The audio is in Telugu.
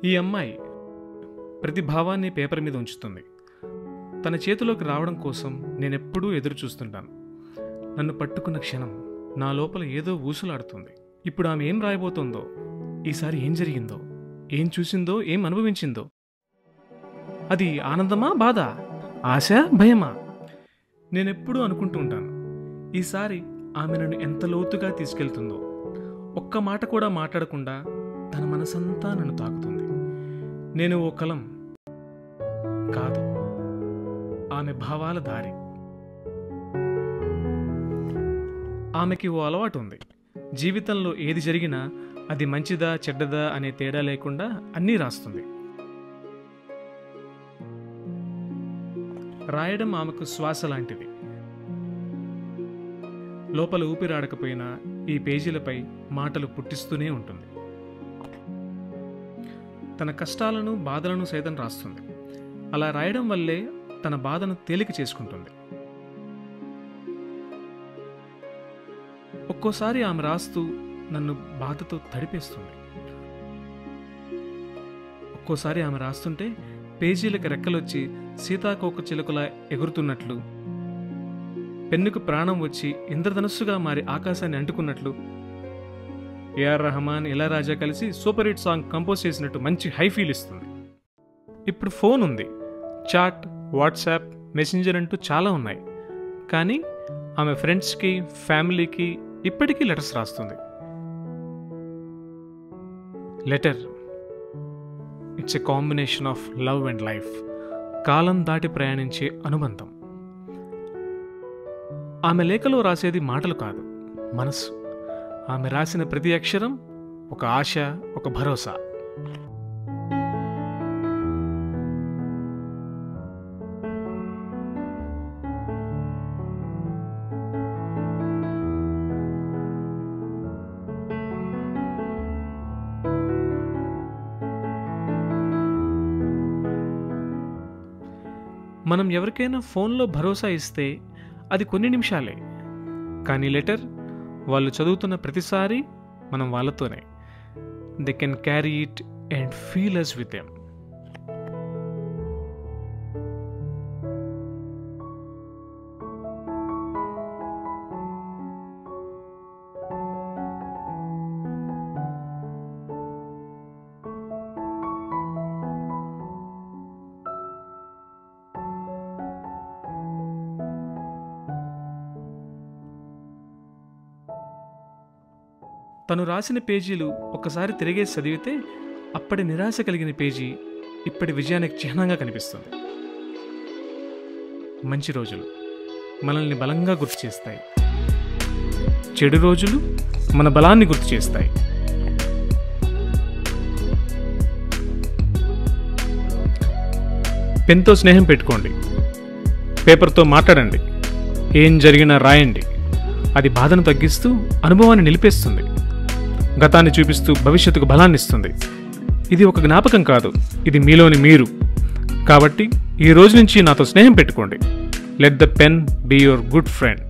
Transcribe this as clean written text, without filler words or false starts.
ఈ అమ్మాయి ప్రతి భావాన్ని పేపర్ మీద ఉంచుతుంది. తన చేతిలోకి రావడం కోసం నేనెప్పుడూ ఎదురు చూస్తుంటాను. నన్ను పట్టుకున్న క్షణం నా లోపల ఏదో ఊసులాడుతుంది. ఇప్పుడు ఆమె ఏం రాయబోతోందో, ఈసారి ఏం జరిగిందో, ఏం చూసిందో, ఏం అనుభవించిందో, అది ఆనందమా, బాధ, ఆశ, భయమా? నేనెప్పుడూ అనుకుంటూ ఉంటాను, ఈసారి ఆమె నన్ను ఎంత లోతుగా తీసుకెళ్తుందో. ఒక్క మాట కూడా మాట్లాడకుండా తన మనసంతా నన్ను తాకుతుంది. నేను ఓ కలం కాదు, ఆమె భావాల దారి. ఆమెకి ఓ అలవాటు ఉంది. జీవితంలో ఏది జరిగినా అది మంచిదా చెడ్డదా అనే తేడా లేకుండా అన్నీ రాస్తుంది. రాయడం ఆమెకు శ్వాస లాంటిది. లోపల ఊపిరాడకపోయినా ఈ పేజీలపై మాటలు పుట్టిస్తూనే ఉంటుంది. తన కష్టాలను బాధలను సైతం రాస్తుంది. అలా రాయడం వల్లే తన బాధను తేలిక చేసుకుంటుంది. ఒక్కోసారి ఆమె రాస్తూ నన్ను బాధతో తడిపేస్తుంది. ఒక్కోసారి ఆమె రాస్తుంటే పేజీలకు రెక్కలొచ్చి సీతాకోక చిలుకలా ఎగురుతున్నట్లు, పెన్నుకు ప్రాణం వచ్చి ఇంద్రధనుస్సుగా మారి ఆకాశాన్ని అంటుకున్నట్లు, ఏఆర్ రెహమాన్, ఇళయరాజా కలిసి సూపర్ హిట్ సాంగ్ కంపోజ్ చేసినట్టు మంచి హై ఫీల్ ఇస్తుంది. ఇప్పుడు ఫోన్ ఉంది, చాట్, వాట్సాప్, మెసెంజర్ అంటూ చాలా ఉన్నాయి. కానీ ఆమె ఫ్రెండ్స్కి, ఫ్యామిలీకి ఇప్పటికీ లెటర్స్ రాస్తుంది. Letter, it's a combination of love and life. కాలం దాటి ప్రయాణించే అనుబంధం. ఆమె లేఖలో రాసేది మాటలు కాదు, మనసు. ఆమె రాసిన ప్రతి అక్షరం ఒక ఆశ, ఒక భరోసా. మనం ఎవరికైనా ఫోన్లో భరోసా ఇస్తే అది కొన్ని నిమిషాలే. కానీ లెటర్, వాళ్ళు చదువుతున్న ప్రతిసారి మనం వాళ్ళతోనే. They can carry it and feel us with them. తను రాసిన పేజీలు ఒకసారి తిరిగేసి చదివితే అప్పటి నిరాశ కలిగిన పేజీ ఇప్పటి విజయానికి చిహ్నంగా కనిపిస్తుంది. మంచి రోజులు మనల్ని బలంగా గుర్తు చేస్తాయి. చెడు రోజులు మన బలాన్ని గుర్తు చేస్తాయి. పెన్తో స్నేహం పెట్టుకోండి, పేపర్తో మాట్లాడండి, ఏం జరిగినా రాయండి. అది బాధను తగ్గిస్తూ అనుభవాన్ని నిలిపేస్తుంది. గతాన్ని చూపిస్తూ భవిష్యత్తుకు బలాన్ని ఇస్తుంది. ఇది ఒక జ్ఞాపకం కాదు, ఇది మీలోని మీరు. కాబట్టి ఈ రోజు నుంచి నాతో స్నేహం పెట్టుకోండి. Let the pen be your good friend.